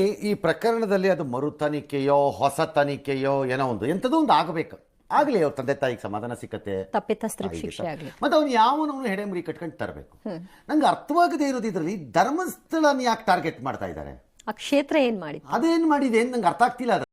ಈ ಪ್ರಕರಣದಲ್ಲಿ ಅದು ಮರು ತನಿಖೆಯೋ ಹೊಸ ತನಿಖೆಯೋ ಏನೋ ಒಂದು ಎಂಥದೋ ಒಂದು ಆಗಬೇಕು. ಆಗಲಿ ಅವ್ರ ತಂದೆ ತಾಯಿಗೆ ಸಮಾಧಾನ ಸಿಕ್ಕತ್ತೆ, ತಪ್ಪಿತಸ್ಥರಿಗೆ ಶಿಕ್ಷೆ ಆಗಲಿ. ಮತ್ತೆ ಅವ್ನು ಯಾವನವನು ಹೆಡೆಮುರಿ ಕಟ್ಕೊಂಡು ತರಬೇಕು. ನಂಗೆ ಅರ್ಥವಾಗದೇ ಇರೋದು ಇದರಲ್ಲಿ ಧರ್ಮಸ್ಥಳನ ಯಾಕೆ ಟಾರ್ಗೆಟ್ ಮಾಡ್ತಾ ಇದ್ದಾರೆ? ಆ ಕ್ಷೇತ್ರ ಏನ್ ಮಾಡಿ ಅದೇನ್ ಮಾಡಿದೆ ಅಂತ ನಂಗೆ ಅರ್ಥ ಆಗ್ತಿಲ್ಲ. ಅದು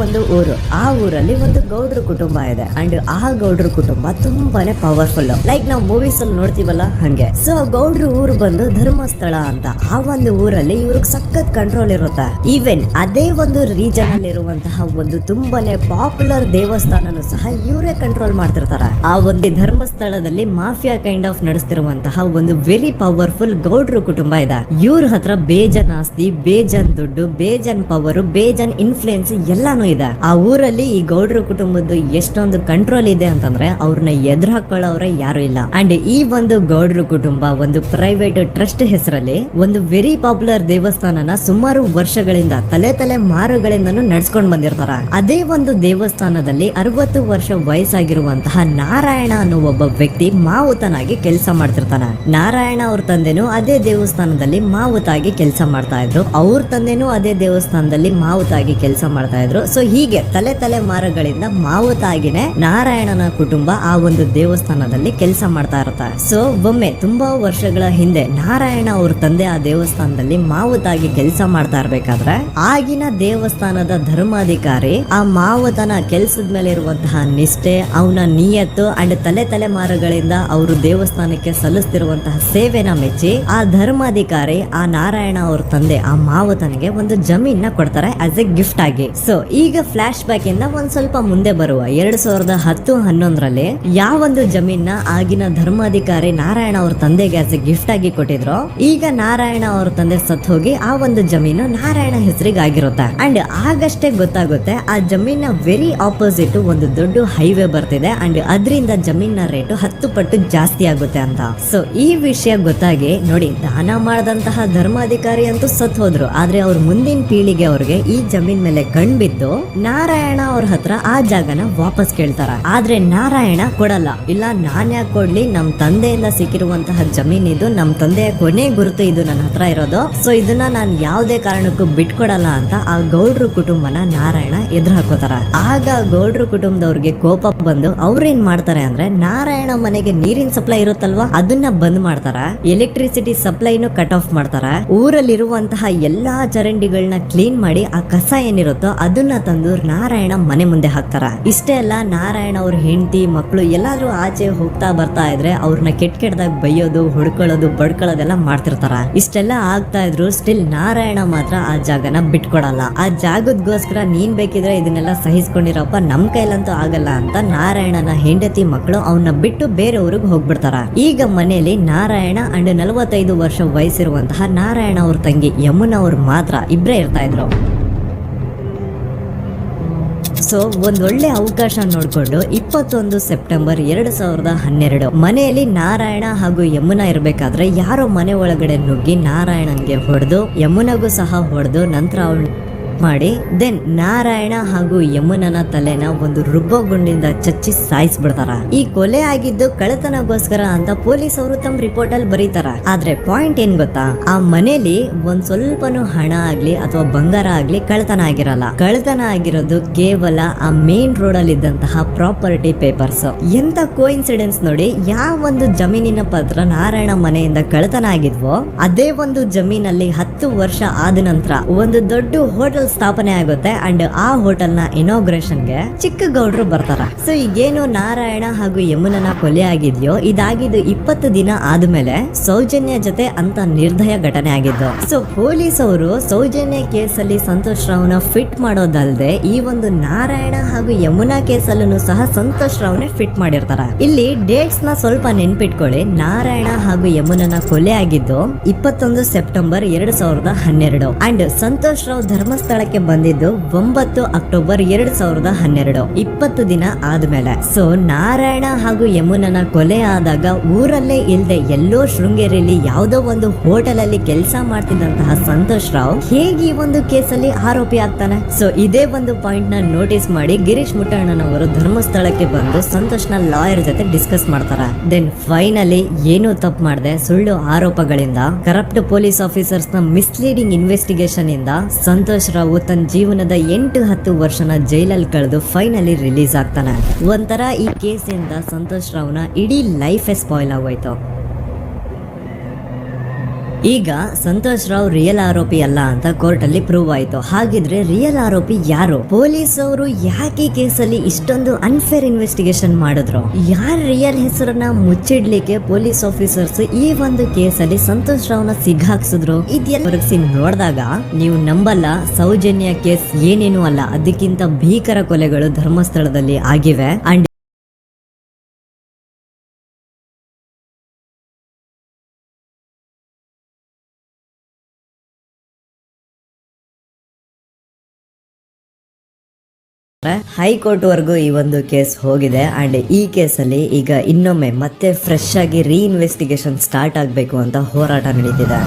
ಒಂದು ಊರು, ಆ ಊರಲ್ಲಿ ಒಂದು ಗೌಡ್ರ ಕುಟುಂಬ ಇದೆ ಅಂಡ್ ಆ ಗೌಡ್ರ ಕುಟುಂಬ ತುಂಬಾನೇ ಪವರ್ಫುಲ್. ಲೈಕ್ ನಾವು ಮೂವೀಸ್ ಅಲ್ಲಿ ನೋಡ್ತೀವಲ್ಲ ಹಂಗೆ. ಸೊ ಗೌಡ್ರ ಊರು ಬಂದು ಧರ್ಮಸ್ಥಳ ಅಂತ. ಆ ಒಂದು ಊರಲ್ಲಿ ಇವ್ರಿಗೆ ಸಖತ್ ಕಂಟ್ರೋಲ್ ಇರುತ್ತೆ. ಈವನ್ ಅದೇ ಒಂದು ರೀಜನ್ ಅಲ್ಲಿ ಇರುವಂತಹ ಒಂದು ತುಂಬಾನೇ ಪಾಪ್ಯುಲರ್ ದೇವಸ್ಥಾನನು ಸಹ ಇವರೇ ಕಂಟ್ರೋಲ್ ಮಾಡ್ತಿರ್ತಾರೆ. ಆ ಒಂದು ಧರ್ಮಸ್ಥಳದಲ್ಲಿ ಮಾಫಿಯಾ ಕೈಂಡ್ ಆಫ್ ನಡೆಸ್ತಿರುವಂತಹ ಒಂದು ವೆರಿ ಪವರ್ಫುಲ್ ಗೌಡ್ರ ಕುಟುಂಬ ಇದೆ. ಇವ್ರ ಹತ್ರ ಬೇಜನ್ ಆಸ್ತಿ, ಬೇಜನ್ ದುಡ್ಡು, ಬೇಜನ್ ಪವರ್, ಬೇಜನ್ ಇನ್ಫ್ಲೂಯೆನ್ಸ್ ಎಲ್ಲಾನು ಇದೆ. ಆ ಊರಲ್ಲಿ ಈ ಗೌಡ್ರ ಕುಟುಂಬದ್ದು ಎಷ್ಟೊಂದು ಕಂಟ್ರೋಲ್ ಇದೆ ಅಂತಂದ್ರೆ ಅವ್ರನ್ನ ಎದುರು ಹಾಕೊಳ್ಳೋರೆ ಯಾರು ಇಲ್ಲ. ಅಂಡ್ ಈ ಒಂದು ಗೌಡ್ರ ಕುಟುಂಬ ಒಂದು ಪ್ರೈವೇಟ್ ಟ್ರಸ್ಟ್ ಹೆಸರಲ್ಲಿ ಒಂದು ವೆರಿ ಪಾಪ್ಯುಲರ್ ದೇವಸ್ಥಾನನ ಸುಮಾರು ವರ್ಷಗಳಿಂದ ತಲೆ ಮಾರುಗಳಿಂದನೂ ನಡ್ಸ್ಕೊಂಡ್ ಬಂದಿರ್ತಾರ. ಅದೇ ಒಂದು ದೇವಸ್ಥಾನದಲ್ಲಿ 60 ವರ್ಷ ವಯಸ್ಸಾಗಿರುವಂತಹ ನಾರಾಯಣ ಅನ್ನೋ ಒಬ್ಬ ವ್ಯಕ್ತಿ ಮಾವುತನಾಗಿ ಕೆಲಸ ಮಾಡ್ತಿರ್ತಾನೆ. ನಾರಾಯಣ ಅವ್ರ ತಂದೆನೂ ಅದೇ ದೇವಸ್ಥಾನದಲ್ಲಿ ಮಾವುತಾಗಿ ಕೆಲಸ ಮಾಡ್ತಾ ಇದ್ರು. ಅವ್ರ ತಂದೆನೂ ಅದೇ ದೇವಸ್ಥಾನದಲ್ಲಿ ಮಾವುತಾಗಿ ಕೆಲಸ ಮಾಡ್ತಾ ಇದ್ರು. ಸೊ ಹೀಗೆ ತಲೆ ಮಾರುಗಳಿಂದ ಮಾವುತಾಗಿನೇ ನಾರಾಯಣನ ಕುಟುಂಬ ಆ ಒಂದು ದೇವಸ್ಥಾನದಲ್ಲಿ ಕೆಲಸ ಮಾಡ್ತಾ ಇರ್ತಾರೆ. ಸೊ ಒಮ್ಮೆ ತುಂಬಾ ವರ್ಷಗಳ ಹಿಂದೆ ನಾರಾಯಣ ಅವ್ರ ತಂದೆ ಆ ದೇವಸ್ಥಾನದಲ್ಲಿ ಮಾವುತಾಗಿ ಕೆಲಸ ಮಾಡ್ತಾ ಇರ್ಬೇಕಾದ್ರೆ ಆಗಿನ ದೇವಸ್ಥಾನದ ಧರ್ಮಾಧಿಕಾರಿ ಆ ಮಾವುತನ ಕೆಲಸದ ಮೇಲೆ ಇರುವಂತಹ ನಿಷ್ಠೆ, ಅವನ ನಿಯತ್ತು ಅಂಡ್ ತಲೆ ಮಾರುಗಳಿಂದ ಅವರು ದೇವಸ್ಥಾನಕ್ಕೆ ಸಲ್ಲಿಸ್ತಿರುವಂತಹ ಸೇವೆನ ಮೆಚ್ಚಿ ಆ ಧರ್ಮಾಧಿಕಾರಿ ಆ ನಾರಾಯಣ ಅವ್ರ ತಂದೆ ಆ ಮಾವುತನಿಗೆ ಒಂದು ಜಮೀನ ಕೊಡ್ತಾರೆ ಆಸ್ ಎ ಗಿಫ್ಟ್ ಆಗಿ. ಸೊ ಈಗ ಫ್ಲಾಶ್ ಬ್ಯಾಕ್ ಇಂದ ಒಂದ್ ಸ್ವಲ್ಪ ಮುಂದೆ ಬರುವ 2010-11ರಲ್ಲಿ ಯಾವೊಂದು ಜಮೀನ ಆಗಿನ ಧರ್ಮಾಧಿಕಾರಿ ನಾರಾಯಣ ಅವ್ರ ತಂದೆಗೆ ಆಸ್ ಎ ಗಿಫ್ಟ್ ಆಗಿ ಕೊಟ್ಟಿದ್ರು, ಈಗ ನಾರಾಯಣ ಅವ್ರ ತಂದೆ ಸತ್ ಹೋಗಿ ಆ ಒಂದು ಜಮೀನು ನಾರಾಯಣ ಹೆಸರಿಗೆ ಆಗಿರುತ್ತೆ. ಅಂಡ್ ಆಗಷ್ಟೇ ಗೊತ್ತಾಗುತ್ತೆ ಆ ಜಮೀನ ವೆರಿ ಆಪೋಸಿಟ್ ಒಂದು ದೊಡ್ಡ ಹೈವೇ ಬರ್ತಿದೆ ಅಂಡ್ ಅದರಿಂದ ಜಮೀನ ರೇಟ್ 10 ಪಟ್ಟು ಜಾಸ್ತಿ ಆಗುತ್ತೆ ಅಂತ. ಸೊ ಈ ವಿಷಯ ಗೊತ್ತಾಗಿ ನೋಡಿ, ದಾನ ಮಾಡದಂತಹ ಧರ್ಮಾಧಿಕಾರಿ ಅಂತೂ ಸತ್ ಹೋದ್ರು, ಆದ್ರೆ ಅವ್ರ ಮುಂದಿನ ಪೀಳಿಗೆ ಅವ್ರಿಗೆ ಈ ಜಮೀನ್ ಮೇಲೆ ಕಣ್ಬಿದ್ದು ನಾರಾಯಣ ಅವ್ರ ಹತ್ರ ಆ ಜಾಗನ ವಾಪಸ್ ಕೇಳ್ತಾರ. ಆದ್ರೆ ನಾರಾಯಣ ಕೊಡಲ್ಲ. ಇಲ್ಲ, ನಾನ್ ಯಾಕೆ ಕೊಡ್ಲಿ, ನಮ್ ತಂದೆಯಿಂದ ಸಿಕ್ಕಿರುವಂತಹ ಜಮೀನ್ ಇದು, ನಮ್ ತಂದೆಯ ಕೊನೆ ಗುರುತು ಇದು ನನ್ನ ಹತ್ರ ಇರೋದು. ಸೊ ಇದನ್ನ ನಾನು ಯಾವುದೇ ಕಾರಣಕ್ಕೂ ಬಿಟ್ಕೊಡಲ್ಲ ಅಂತ ಆ ಗೌಡ್ರ ಕುಟುಂಬನ ನಾರಾಯಣ ಎದುರು ಹಾಕೋತಾರ. ಆಗ ಗೌಡ್ರ ಕುಟುಂಬದವ್ರಿಗೆ ಕೋಪ ಬಂದು ಅವ್ರೇನ್ ಮಾಡ್ತಾರೆ ಅಂದ್ರೆ ನಾರಾಯಣ ಮನೆಗೆ ನೀರಿನ ಸಪ್ಲೈ ಇರುತ್ತಲ್ವಾ ಅದನ್ನ ಬಂದ್ ಮಾಡ್ತಾರ, ಎಲೆಕ್ಟ್ರಿಸಿಟಿ ಸಪ್ಲೈನು ಕಟ್ ಆಫ್ ಮಾಡ್ತಾರ, ಊರಲ್ಲಿರುವಂತಹ ಎಲ್ಲಾ ಚರಂಡಿಗಳನ್ನ ಕ್ಲೀನ್ ಮಾಡಿ ಆ ಕಸ ಏನಿರುತ್ತೋ ಅದನ್ನ ತಂದು ನಾರಾಯಣ ಮನೆ ಮುಂದೆ ಹಾಕ್ತಾರ. ಇಷ್ಟೇ ಅಲ್ಲ, ನಾರಾಯಣ ಅವ್ರ ಹೆಂಡತಿ ಮಕ್ಕಳು ಎಲ್ಲಾದ್ರೂ ಆಚೆ ಹೋಗ್ತಾ ಬರ್ತಾ ಇದ್ರೆ ಅವ್ರನ್ನ ಕೆಟ್ಟದಾಗ ಬೈಯೋದು, ಹೊಡ್ಕೊಳ್ಳೋದು, ಬಡ್ಕೊಳ್ಳೋದೆಲ್ಲ ಮಾಡ್ತಿರ್ತಾರ. ಇಷ್ಟೆಲ್ಲ ಆಗ್ತಾ ಇದ್ರು ಸ್ಟಿಲ್ ನಾರಾಯಣ ಮಾತ್ರ ಆ ಜಾಗನ ಬಿಟ್ಕೊಡಲ್ಲ. ಆ ಜಾಗದಗೋಸ್ಕರ ನೀನ್ ಬೇಕಿದ್ರೆ ಇದನ್ನೆಲ್ಲ ಸಹಿಸ್ಕೊಂಡಿರಪ್ಪ, ನಮ್ ಕೈಲಂತೂ ಆಗಲ್ಲ ಅಂತ ನಾರಾಯಣನ ಹೆಂಡತಿ ಮಕ್ಕಳು ಅವನ್ನ ಬಿಟ್ಟು ಬೇರೆ ಊರಿಗೆ ಹೋಗ್ಬಿಡ್ತಾರ. ಈಗ ಮನೆಯಲ್ಲಿ ನಾರಾಯಣ ಅಂಡ್ 45 ವರ್ಷ ವಯಸ್ಸಿರುವಂತಹ ನಾರಾಯಣ ಅವ್ರ ತಂಗಿ ಯಮುನಾ ಅವ್ರು ಮಾತ್ರ ಇಬ್ರೇ ಇರ್ತಾ ಇದ್ರು. ಸೊ ಒಂದೊಳ್ಳೆ ಅವಕಾಶ ನೋಡ್ಕೊಂಡು 21 ಸೆಪ್ಟೆಂಬರ್ 2012 ಮನೆಯಲ್ಲಿ ನಾರಾಯಣ ಹಾಗೂ ಯಮುನಾ ಇರ್ಬೇಕಾದ್ರೆ ಯಾರೋ ಮನೆ ಒಳಗಡೆ ನುಗ್ಗಿ ನಾರಾಯಣನ್ಗೆ ಹೊಡೆದು ಯಮುನಾಗೂ ಸಹ ಹೊಡೆದು ನಂತರ ಅವಳು ಮಾಡಿ ದೆನ್ ನಾರಾಯಣ ಹಾಗೂ ಯಮುನನ ತಲೆನ ಒಂದು ರುಬ್ಬೋ ಗುಂಡಿಂದ ಚಚ್ಚಿ ಸಾಯಿಸ್ಬಿಡ್ತಾರ. ಈ ಕೊಲೆ ಆಗಿದ್ದು ಕಳ್ಳತನಗೋಸ್ಕರ ಅಂತ ಪೊಲೀಸ್ ಅವರು ತಮ್ಮ ರಿಪೋರ್ಟ್ ಅಲ್ಲಿ ಬರೀತಾರ. ಆದ್ರೆ ಪಾಯಿಂಟ್ ಏನ್ ಗೊತ್ತಾ, ಆ ಮನೇಲಿ ಒಂದ್ ಸ್ವಲ್ಪನೂ ಹಣ ಆಗ್ಲಿ ಅಥವಾ ಬಂಗಾರ ಆಗ್ಲಿ ಕಳ್ಳತನ ಆಗಿರಲ್ಲ. ಕಳ್ಳತನ ಆಗಿರೋದು ಕೇವಲ ಆ ಮೇನ್ ರೋಡ್ ಅಲ್ಲಿ ಇದ್ದಂತಹ ಪ್ರಾಪರ್ಟಿ ಪೇಪರ್ಸ್. ಎಂತ ಕೋಇನ್ಸಿಡೆನ್ಸ್ ನೋಡಿ, ಯಾವ ಒಂದು ಜಮೀನಿನ ಪತ್ರ ನಾರಾಯಣ ಮನೆಯಿಂದ ಕಳ್ಳತನ ಆಗಿದ್ವೋ ಅದೇ ಒಂದು ಜಮೀನಲ್ಲಿ 10 ವರ್ಷ ಆದ ನಂತರ ಒಂದು ದೊಡ್ಡ ಹೋಟೆಲ್ ಸ್ಥಾಪನೆ ಆಗುತ್ತೆ ಅಂಡ್ ಆ ಹೋಟೆಲ್ ನ ಇನಾಗ್ರೇಷನ್ ಗೆ ಚಿಕ್ಕ ಗೌಡ್ರು ಬರ್ತಾರ. ಸೊ ಈಗೇನು ನಾರಾಯಣ ಹಾಗೂ ಯಮುನನ ಕೊಲೆ ಆಗಿದ್ಯೋ ಇದಾಗಿದ್ದು 20 ದಿನ ಆದ್ಮೇಲೆ ಸೌಜನ್ಯ ಜೊತೆ ಅಂತ ನಿರ್ದಯ ಘಟನೆ ಆಗಿದ್ದು. ಸೊ ಪೊಲೀಸ್ ಅವರು ಸೌಜನ್ಯ ಕೇಸಲ್ಲಿ ಸಂತೋಷ್ ರಾವ್ನ ಫಿಟ್ ಮಾಡೋದಲ್ದೆ ಈ ಒಂದು ನಾರಾಯಣ ಹಾಗೂ ಯಮುನಾ ಕೇಸಲ್ಲೂ ಸಹ ಸಂತೋಷ್ ರಾವ್ನೆ ಫಿಟ್ ಮಾಡಿರ್ತಾರ. ಇಲ್ಲಿ ಡೇಟ್ಸ್ ನ ಸ್ವಲ್ಪ ನೆನ್ಪಿಟ್ಕೊಳ್ಳಿ. ನಾರಾಯಣ ಹಾಗೂ ಯಮುನನ ಕೊಲೆ ಆಗಿದ್ದು 21 ಸೆಪ್ಟೆಂಬರ್ 2012 ಅಂಡ್ ಸಂತೋಷ್ ರಾವ್ ಧರ್ಮಸ್ಥಳ ಧರ್ಮಸ್ಥಳಕ್ಕೆ ಬಂದಿದ್ದು 9 ಅಕ್ಟೋಬರ್ 2012, 20 ದಿನ ಆದ್ಮೇಲೆ. ಸೊ ನಾರಾಯಣ ಹಾಗೂ ಯಮುನನ ಕೊಲೆ ಆದಾಗ ಊರಲ್ಲೇ ಇಲ್ದೆ ಎಲ್ಲೋ ಶೃಂಗೇರಿಯಲ್ಲಿ ಯಾವುದೋ ಒಂದು ಹೋಟೆಲ್ ಅಲ್ಲಿ ಕೆಲಸ ಮಾಡ್ತಿದ್ದಂತಹ ಸಂತೋಷ್ ರಾವ್ ಹೇಗೆ ಈ ಒಂದು ಕೇಸಲ್ಲಿ ಆರೋಪಿ ಆಗ್ತಾನೆ? ಸೊ ಇದೇ ಒಂದು ಪಾಯಿಂಟ್ ನ ನೋಟಿಸ್ ಮಾಡಿ ಗಿರೀಶ್ ಮುಟ್ಟಣ್ಣನವರು ಧರ್ಮಸ್ಥಳಕ್ಕೆ ಬಂದು ಸಂತೋಷ್ ನ ಲಾಯರ್ ಜೊತೆ ಡಿಸ್ಕಸ್ ಮಾಡ್ತಾರೆ. ದೆನ್ ಫೈನಲಿ ಏನೂ ತಪ್ಪು ಮಾಡದೆ ಸುಳ್ಳು ಆರೋಪಗಳಿಂದ, ಕರಪ್ಟ್ ಪೊಲೀಸ್ ಆಫೀಸರ್ಸ್ ನ ಮಿಸ್ಲೀಡಿಂಗ್ ಇನ್ವೆಸ್ಟಿಗೇಷನ್ ಇಂದ ಸಂತೋಷ್ ರಾವ್ ತನ್ನ ಜೀವನದ 8-10 ವರ್ಷನ ಜೈಲಲ್ಲಿ ಕಳೆದು ಫೈನಲಿ ರಿಲೀಸ್ ಆಗ್ತಾನೆ. ಒಂಥರ ಈ ಕೇಸಿಂದ ಸಂತೋಷ್ ರಾವ್ನ ಇಡೀ ಲೈಫ್ ಸ್ಪಾಯ್ಲ್ ಆಗೋಯ್ತು. ಈಗ ಸಂತೋಷ್ ರಾವ್ ರಿಯಲ್ ಆರೋಪಿ ಅಲ್ಲ ಅಂತ ಕೋರ್ಟ್ ಅಲ್ಲಿ ಪ್ರೂವ್ ಆಯ್ತು. ಹಾಗಿದ್ರೆ ರಿಯಲ್ ಆರೋಪಿ ಯಾರು? ಪೊಲೀಸ್ ಅವರು ಯಾಕೆ ಈ ಕೇಸಲ್ಲಿ ಇಷ್ಟೊಂದು ಅನ್ಫೇರ್ ಇನ್ವೆಸ್ಟಿಗೇಷನ್ ಮಾಡಿದ್ರು? ಯಾರ ರಿಯಲ್ ಹೆಸರನ್ನ ಮುಚ್ಚಿಡ್ಲಿಕ್ಕೆ ಪೊಲೀಸ್ ಆಫೀಸರ್ಸ್ ಈ ಒಂದು ಕೇಸಲ್ಲಿ ಸಂತೋಷ್ ರಾವ್ನ ಸಿಗ್ಹಾಕ್ಸಿದ್ರು? ಇದೆಲ್ಲ ನೋಡಿದಾಗ ನೀವು ನಂಬಲ್ಲ, ಸೌಜನ್ಯ ಕೇಸ್ ಏನೇನು ಅಲ್ಲ, ಅದಕ್ಕಿಂತ ಭೀಕರ ಕೊಲೆಗಳು ಧರ್ಮಸ್ಥಳದಲ್ಲಿ ಆಗಿವೆ. ಅಂಡ್ ಹೈಕೋರ್ಟ್ ವರೆಗೂ ಈ ಒಂದು ಕೇಸ್ ಹೋಗಿದೆ. ಅಂಡ್ ಈ ಕೇಸಲ್ಲಿ ಈಗ ಇನ್ನೊಮ್ಮೆ ಮತ್ತೆ ಫ್ರೆಶ್ ಆಗಿ ರೀಇನ್ವೆಸ್ಟಿಗೇಷನ್ ಸ್ಟಾರ್ಟ್ ಆಗಬೇಕು ಅಂತ ಹೋರಾಟ ನಡೀತಿದೆ.